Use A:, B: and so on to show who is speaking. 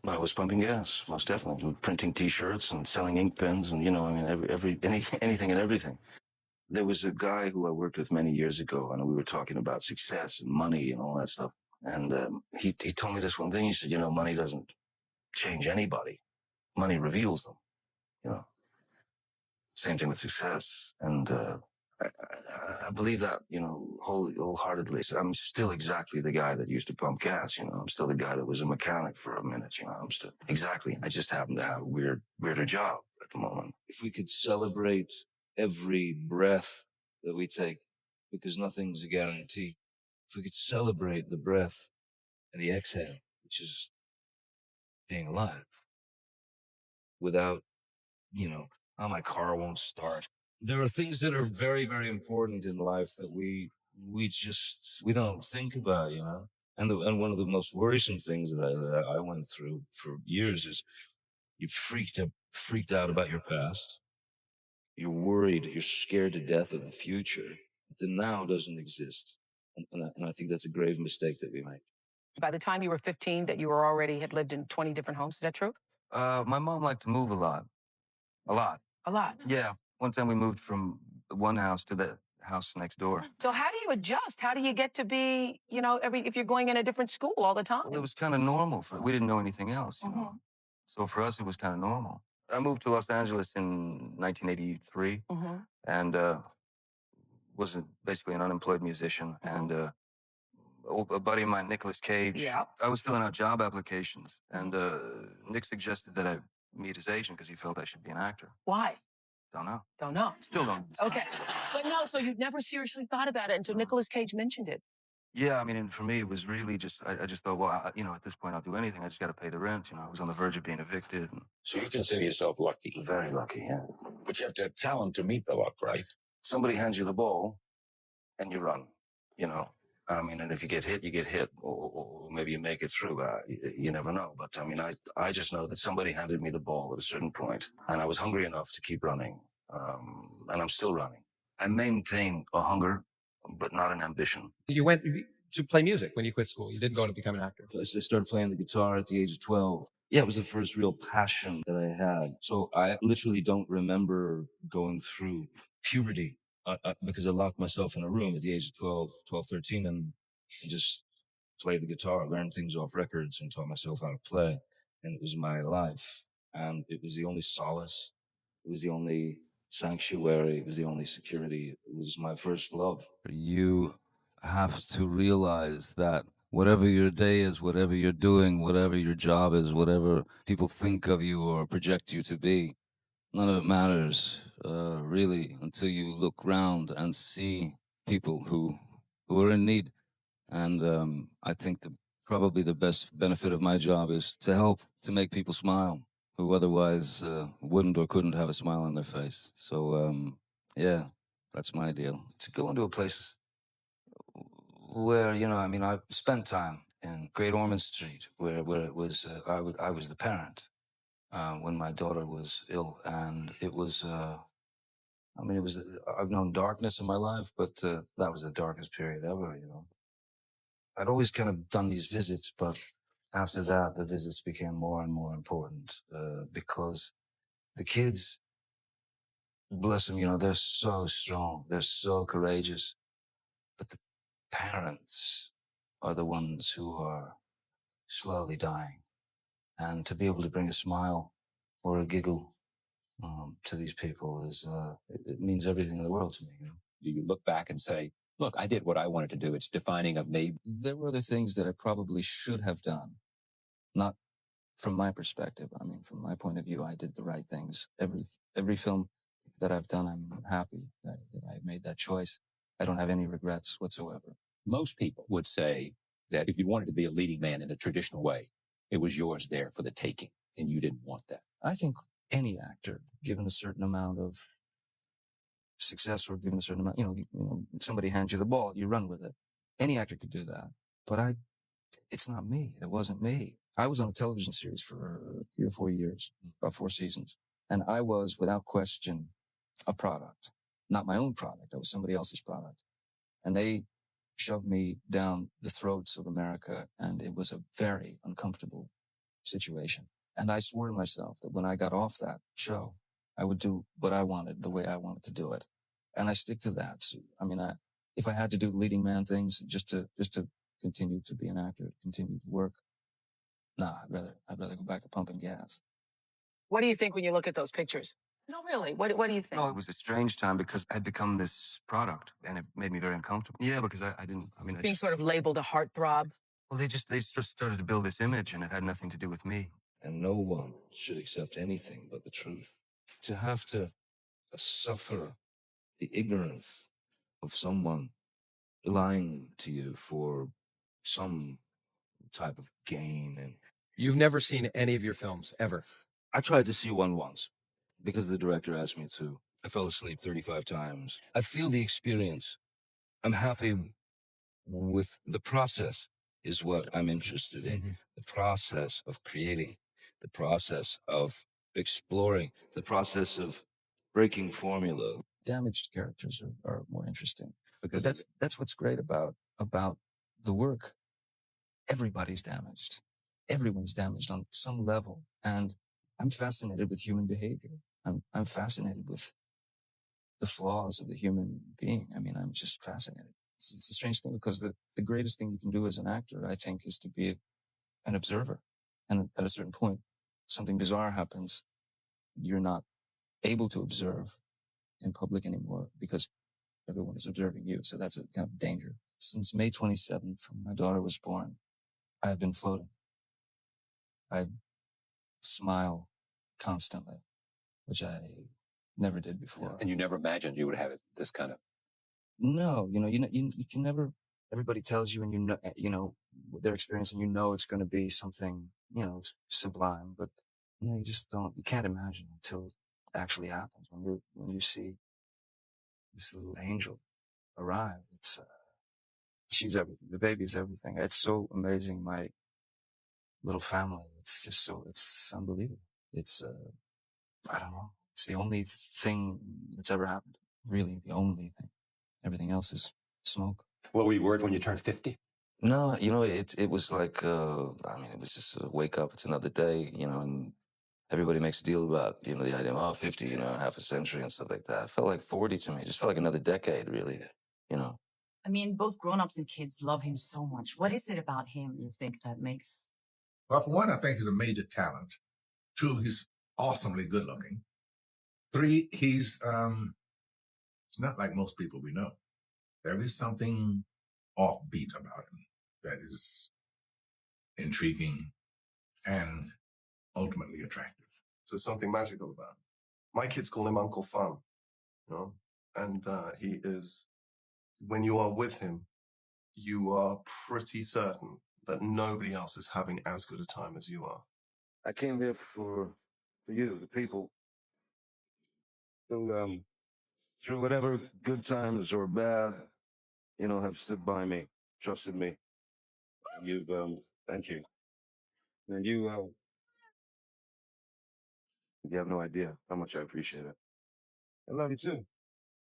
A: I was pumping gas, most definitely, and printing T-shirts and selling ink pens, and I mean, anything and everything. There was a guy who I worked with many years ago, and we were talking about success and money and all that stuff. And he told me this one thing. He said, money doesn't change anybody. Money reveals them. You know, same thing with success. And I believe that, wholeheartedly. So I'm still exactly the guy that used to pump gas. I'm still the guy that was a mechanic for a minute. I'm still exactly. I just happen to have a weirder job at the moment. If we could celebrate every breath that we take, because nothing's a guarantee. If we could celebrate the breath and the exhale, which is being alive, without, oh, my car won't start. There are things that are very, very important in life that we don't think about, And one of the most worrisome things that I went through for years is you freaked out about your past. You're worried. You're scared to death of the future. The now doesn't exist. And I think that's a grave mistake that we make.
B: By the time you were 15, that you were already had lived in 20 different homes. Is that true?
A: My mom liked to move a lot. A lot.
B: A lot.
A: Yeah. One time we moved from one house to the house next door.
B: So how do you adjust? How do you get to be, if you're going in a different school all the time?
A: Well, it was kind of normal we didn't know anything else, know. So for us, it was kind of normal. I moved to Los Angeles in 1983 and was basically an unemployed musician. And a buddy of mine, Nicolas Cage,
B: Yeah.
A: I was filling out job applications. And Nick suggested that I meet his agent because he felt I should be an actor.
B: Why?
A: Don't know.
B: Don't know.
A: Still don't.
B: Okay. But no, so you never seriously thought about it until Nicolas Cage mentioned it.
A: Yeah, I mean, and for me, it was really just, I just thought, well, at this point, I'll do anything. I just got to pay the rent. I was on the verge of being evicted.
C: So you consider yourself lucky?
A: Very lucky, yeah.
C: But you have to have talent to meet the luck, right?
A: Somebody hands you the ball and you run, I mean, and if you get hit, you get hit, or maybe you make it through. You never know. But I mean, I just know that somebody handed me the ball at a certain point, and I was hungry enough to keep running, and I'm still running. I maintain a hunger, but not an ambition.
D: You went to play music when you quit school. You didn't go to become an actor.
A: I started playing the guitar at the age of 12. Yeah, it was the first real passion that I had. So I literally don't remember going through puberty because I locked myself in a room at the age of 12, 13, and just played the guitar, learned things off records, and taught myself how to play. And it was my life. And it was the only solace. It was the only sanctuary. It was the only security. It was my first love. You have to realize that whatever your day is, whatever you're doing, whatever your job is, whatever people think of you or project you to be, none of it matters, really, until you look around and see people who are in need. And I think probably the best benefit of my job is to help to make people smile who otherwise wouldn't or couldn't have a smile on their face. So, yeah, that's my deal. To go into a place where, I mean, I spent time in Great Ormond Street, where it was, I was the parent when my daughter was ill. And it was, I mean, I've known darkness in my life, but that was the darkest period ever, I'd always kind of done these visits, but after that, the visits became more and more important because the kids, bless them, they're so strong, they're so courageous, but the parents are the ones who are slowly dying. And to be able to bring a smile or a giggle to these people it means everything in the world to me.
E: Do you look back and say, look, I did what I wanted to do. It's defining of me.
A: There were other things that I probably should have done. Not from my perspective. I mean, from my point of view, I did the right things. Every film that I've done, I'm happy that I made that choice. I don't have any regrets whatsoever.
E: Most people would say that if you wanted to be a leading man in a traditional way, it was yours there for the taking, and you didn't want that.
A: I think any actor, given a certain amount of success or given a certain amount, somebody hands you the ball, you run with it. Any actor could do that. But it's not me. It wasn't me. I was on a television series for 3 or 4 years, about 4 seasons. And I was, without question, a product. Not my own product. I was somebody else's product. And they shoved me down the throats of America. And it was a very uncomfortable situation. And I swore to myself that when I got off that show, I would do what I wanted, the way I wanted to do it. And I stick to that. So, I mean, if I had to do leading man things just to continue to be an actor, continue to work, nah, I'd rather go back to pumping gas.
B: What do you think when you look at those pictures? No, really. What do you think?
A: No, it was a strange time because I'd become this product and it made me very uncomfortable. Yeah, because I
B: Being sort of labeled a heartthrob.
A: well, they just started to build this image and it had nothing to do with me. And no one should accept anything but the truth. To have to suffer the ignorance of someone lying to you for some type of gain. And
D: You've never seen any of your films ever.
A: I tried to see one once because the director asked me to. I fell asleep 35 times. I feel the experience. I'm happy with the process is what I'm interested in.
D: Mm-hmm.
A: The process of creating, the process of exploring, the process of breaking formula. Damaged characters are more interesting because that's what's great about the work. Everybody's damaged. Everyone's damaged on some level. And I'm fascinated with human behavior. I'm fascinated with the flaws of the human being. I mean, I'm just fascinated. It's a strange thing because the greatest thing you can do as an actor, I think, is to be an observer. And at a certain point, something bizarre happens. You're not able to observe in public anymore because everyone is observing you. So that's a kind of danger. Since May 27th, when my daughter was born, I have been floating. I smile constantly, which I never did before.
E: And you never imagined you would have it this kind of.
A: No, you can never. Everybody tells you, and their experience, and it's going to be something, sublime. But you just don't. You can't imagine until it actually happens. When you see this little angel arrive, she's everything. The baby's everything. It's so amazing. My little family. It's unbelievable. It's I don't know. It's the only thing that's ever happened. Really, the only thing. Everything else is smoke.
E: What were you worried when you turned 50?
A: No, it was like, it was just a wake up. It's another day, and everybody makes a deal about, the idea of, 50, half a century and stuff like that. It felt like 40 to me. It just felt like another decade, really,
F: I mean, both grown-ups and kids love him so much. What is it about him you think that makes...
G: Well, for one, I think he's a major talent. Two, he's awesomely good looking. Three, he's not like most people we know. There is something offbeat about him that is intriguing and ultimately attractive.
H: So there's something magical about him. My kids call him Uncle Fun, and he is, when you are with him, you are pretty certain that nobody else is having as good a time as you are.
A: I came here for you, the people, who, through whatever good times or bad, have stood by me, trusted me. You've, thank you. And you have no idea how much I appreciate it. I love you too.